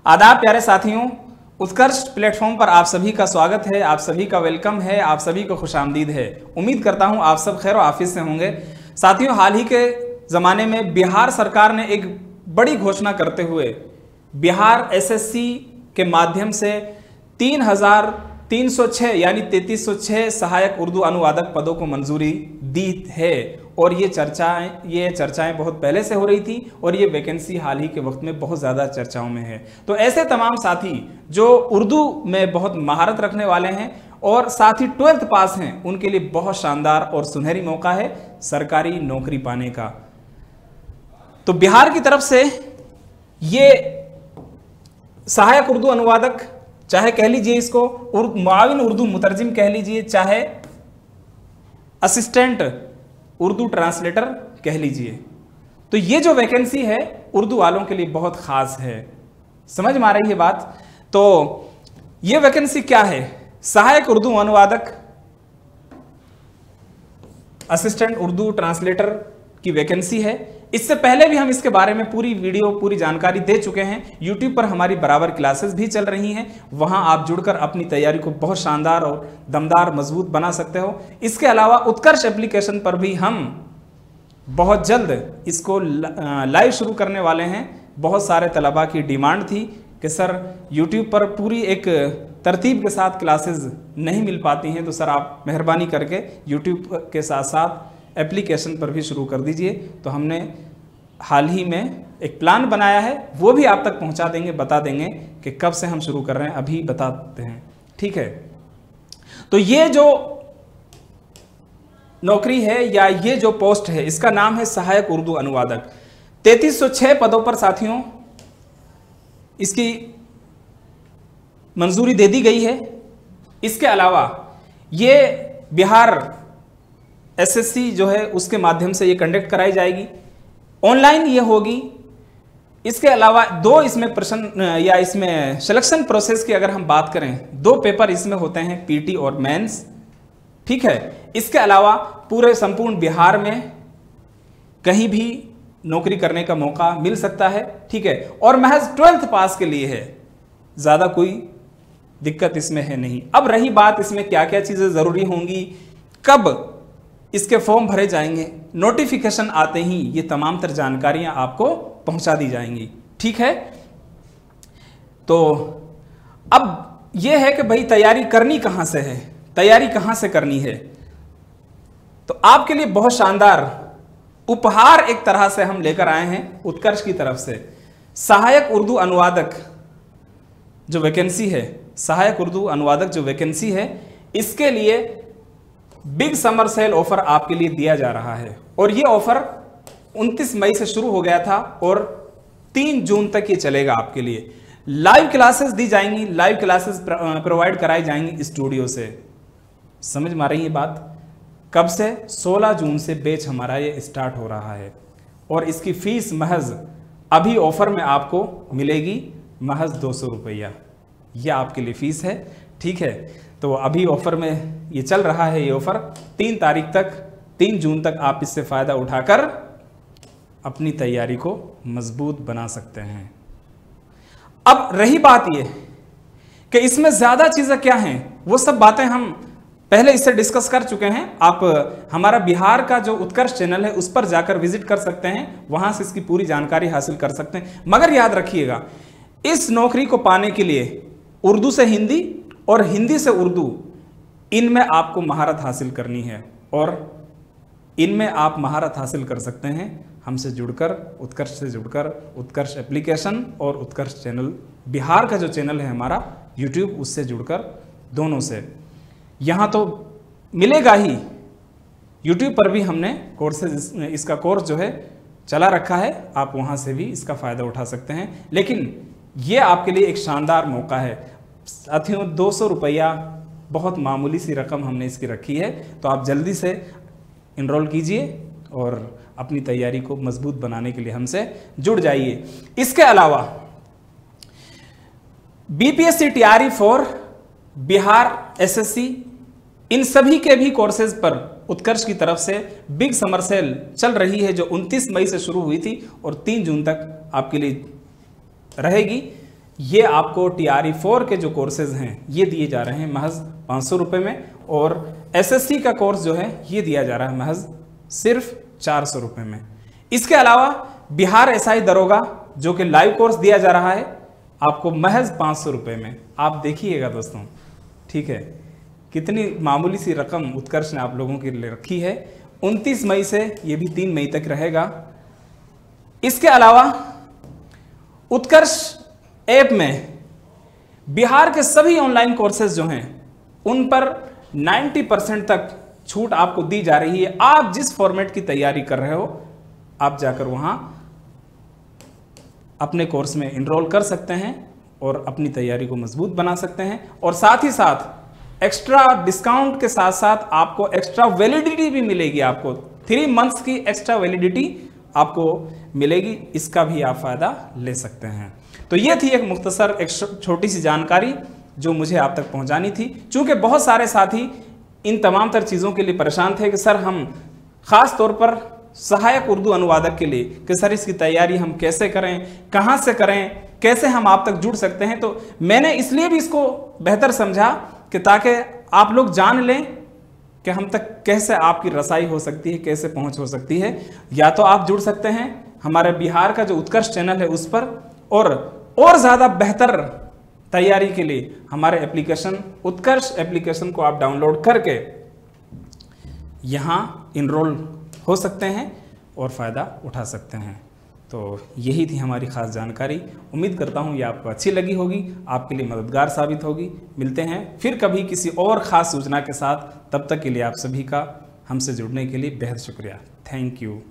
आदाब प्यारे साथियों, उत्कर्ष प्लेटफॉर्म पर आप सभी का स्वागत है, आप सभी का वेलकम है, आप सभी को खुशामदीद है। उम्मीद करता हूं आप सब खैर आफियत से होंगे। साथियों, हाल ही के ज़माने में बिहार सरकार ने एक बड़ी घोषणा करते हुए बिहार एसएससी के माध्यम से 3,306 यानी 3,306 सहायक उर्दू अनुवादक पदों को मंजूरी दी है। और ये चर्चाएं बहुत पहले से हो रही थी और ये वैकेंसी हाल ही के वक्त में बहुत ज़्यादा चर्चाओं में है। तो ऐसे तमाम साथी जो उर्दू में बहुत महारत रखने वाले हैं और साथ ही 12th पास हैं, उनके लिए बहुत शानदार और सुनहरी मौका है सरकारी नौकरी पाने का। तो बिहार की तरफ से ये सहायक उर्दू अनुवादक, चाहे कह लीजिए इसको मुआविन उर्दू मुतरजिम कह लीजिए, चाहे असिस्टेंट उर्दू ट्रांसलेटर कह लीजिए, तो ये जो वैकेंसी है उर्दू वालों के लिए बहुत खास है। समझ में आ रही है बात? तो ये वैकेंसी क्या है? सहायक उर्दू अनुवादक, असिस्टेंट उर्दू ट्रांसलेटर की वैकेंसी है। इससे पहले भी हम इसके बारे में पूरी वीडियो, पूरी जानकारी दे चुके हैं। यूट्यूब पर हमारी बराबर क्लासेस भी चल रही हैं, वहां आप जुड़कर अपनी तैयारी को बहुत शानदार और दमदार मजबूत बना सकते हो। इसके अलावा उत्कर्ष एप्लीकेशन पर भी हम बहुत जल्द इसको लाइव शुरू करने वाले हैं। बहुत सारे तलबा की डिमांड थी कि सर यूट्यूब पर पूरी एक तरतीब के साथ क्लासेस नहीं मिल पाती हैं, तो सर आप मेहरबानी करके यूट्यूब के साथ साथ एप्लीकेशन पर भी शुरू कर दीजिए। तो हमने हाल ही में एक प्लान बनाया है, वो भी आप तक पहुंचा देंगे, बता देंगे कि कब से हम शुरू कर रहे हैं, अभी बताते हैं, ठीक है। तो ये जो नौकरी है या ये जो पोस्ट है, इसका नाम है सहायक उर्दू अनुवादक। 3,306 पदों पर साथियों इसकी मंजूरी दे दी गई है। इसके अलावा ये बिहार एसएससी जो है उसके माध्यम से ये कंडक्ट कराई जाएगी, ऑनलाइन ये होगी। इसके अलावा दो इसमें प्रश्न या इसमें सिलेक्शन प्रोसेस की अगर हम बात करें, 2 पेपर इसमें होते हैं, पीटी और मेंस, ठीक है। इसके अलावा पूरे संपूर्ण बिहार में कहीं भी नौकरी करने का मौका मिल सकता है, ठीक है। और महज 12th पास के लिए है, ज़्यादा कोई दिक्कत इसमें है नहीं। अब रही बात इसमें क्या क्या चीज़ें ज़रूरी होंगी, कब इसके फॉर्म भरे जाएंगे, नोटिफिकेशन आते ही ये तमाम तर जानकारियां आपको पहुंचा दी जाएंगी, ठीक है। तो अब यह है कि भाई तैयारी करनी कहां से है, तैयारी कहां से करनी है। तो आपके लिए बहुत शानदार उपहार एक तरह से हम लेकर आए हैं उत्कर्ष की तरफ से। सहायक उर्दू अनुवादक जो वैकेंसी है, सहायक उर्दू अनुवादक जो वैकेंसी है, इसके लिए बिग समर सेल ऑफर आपके लिए दिया जा रहा है। और ये ऑफर 29 मई से शुरू हो गया था और 3 जून तक ये चलेगा आपके लिए। लाइव क्लासेस दी जाएंगी, लाइव क्लासेस प्रोवाइड कराई जाएंगी स्टूडियो से। समझ में आ रही है बात? कब से? 16 जून से बैच हमारा ये स्टार्ट हो रहा है और इसकी फीस महज अभी ऑफर में आपको मिलेगी महज 200 रुपया। यह आपके लिए फीस है, ठीक है। तो अभी ऑफर में ये चल रहा है, ये ऑफर 3 तारीख तक, 3 जून तक आप इससे फ़ायदा उठाकर अपनी तैयारी को मजबूत बना सकते हैं। अब रही बात ये कि इसमें ज़्यादा चीज़ें क्या हैं, वो सब बातें हम पहले इससे डिस्कस कर चुके हैं। आप हमारा बिहार का जो उत्कर्ष चैनल है उस पर जाकर विजिट कर सकते हैं, वहाँ से इसकी पूरी जानकारी हासिल कर सकते हैं। मगर याद रखिएगा, इस नौकरी को पाने के लिए उर्दू से हिंदी और हिंदी से उर्दू, इनमें आपको महारत हासिल करनी है। और इनमें आप महारत हासिल कर सकते हैं हमसे जुड़कर, उत्कर्ष से जुड़कर, उत्कर्ष एप्लीकेशन और उत्कर्ष चैनल, बिहार का जो चैनल है हमारा यूट्यूब, उससे जुड़कर, दोनों से। यहाँ तो मिलेगा ही, यूट्यूब पर भी हमने कोर्सेज, इसका कोर्स जो है चला रखा है, आप वहाँ से भी इसका फ़ायदा उठा सकते हैं। लेकिन ये आपके लिए एक शानदार मौका है साथियों। 200 रुपया बहुत मामूली सी रकम हमने इसकी रखी है, तो आप जल्दी से इनरोल कीजिए और अपनी तैयारी को मजबूत बनाने के लिए हमसे जुड़ जाइए। इसके अलावा बीपीएससी तैयारी फॉर बिहार एसएससी, इन सभी के भी कोर्सेज पर उत्कर्ष की तरफ से बिग समर सेल चल रही है, जो 29 मई से शुरू हुई थी और 3 जून तक आपके लिए रहेगी। ये आपको TRE4 के जो कोर्सेज हैं ये दिए जा रहे हैं महज 500 रुपये में, और SSC का कोर्स जो है ये दिया जा रहा है महज सिर्फ 400 रुपये में। इसके अलावा बिहार SI दरोगा जो कि लाइव कोर्स दिया जा रहा है आपको महज 500 रुपये में। आप देखिएगा दोस्तों, ठीक है, कितनी मामूली सी रकम उत्कर्ष ने आप लोगों के लिए रखी है। 29 मई से ये भी 3 मई तक रहेगा। इसके अलावा उत्कर्ष ऐप में बिहार के सभी ऑनलाइन कोर्सेज जो हैं उन पर 90% तक छूट आपको दी जा रही है। आप जिस फॉर्मेट की तैयारी कर रहे हो आप जाकर वहां अपने कोर्स में इनरोल कर सकते हैं और अपनी तैयारी को मजबूत बना सकते हैं, और साथ ही साथ एक्स्ट्रा डिस्काउंट के साथ साथ आपको एक्स्ट्रा वैलिडिटी भी मिलेगी। आपको 3 मंथ्स की एक्स्ट्रा वैलिडिटी आपको मिलेगी, इसका भी आप फायदा ले सकते हैं। तो ये थी एक मुख्तसर एक छोटी सी जानकारी जो मुझे आप तक पहुंचानी थी। चूंकि बहुत सारे साथी इन तमाम तर चीज़ों के लिए परेशान थे कि सर हम ख़ास तौर पर सहायक उर्दू अनुवादक के लिए कि सर इसकी तैयारी हम कैसे करें, कहाँ से करें, कैसे हम आप तक जुड़ सकते हैं, तो मैंने इसलिए भी इसको बेहतर समझा कि ताकि आप लोग जान लें कि हम तक कैसे आपकी रसाई हो सकती है, कैसे पहुंच हो सकती है। या तो आप जुड़ सकते हैं हमारे बिहार का जो उत्कर्ष चैनल है उस पर, और ज़्यादा बेहतर तैयारी के लिए हमारे एप्लीकेशन उत्कर्ष एप्लीकेशन को आप डाउनलोड करके यहाँ इनरोल हो सकते हैं और फ़ायदा उठा सकते हैं। तो यही थी हमारी ख़ास जानकारी। उम्मीद करता हूँ ये आपको अच्छी लगी होगी, आपके लिए मददगार साबित होगी। मिलते हैं फिर कभी किसी और ख़ास सूचना के साथ। तब तक के लिए आप सभी का हमसे जुड़ने के लिए बेहद शुक्रिया। Thank you.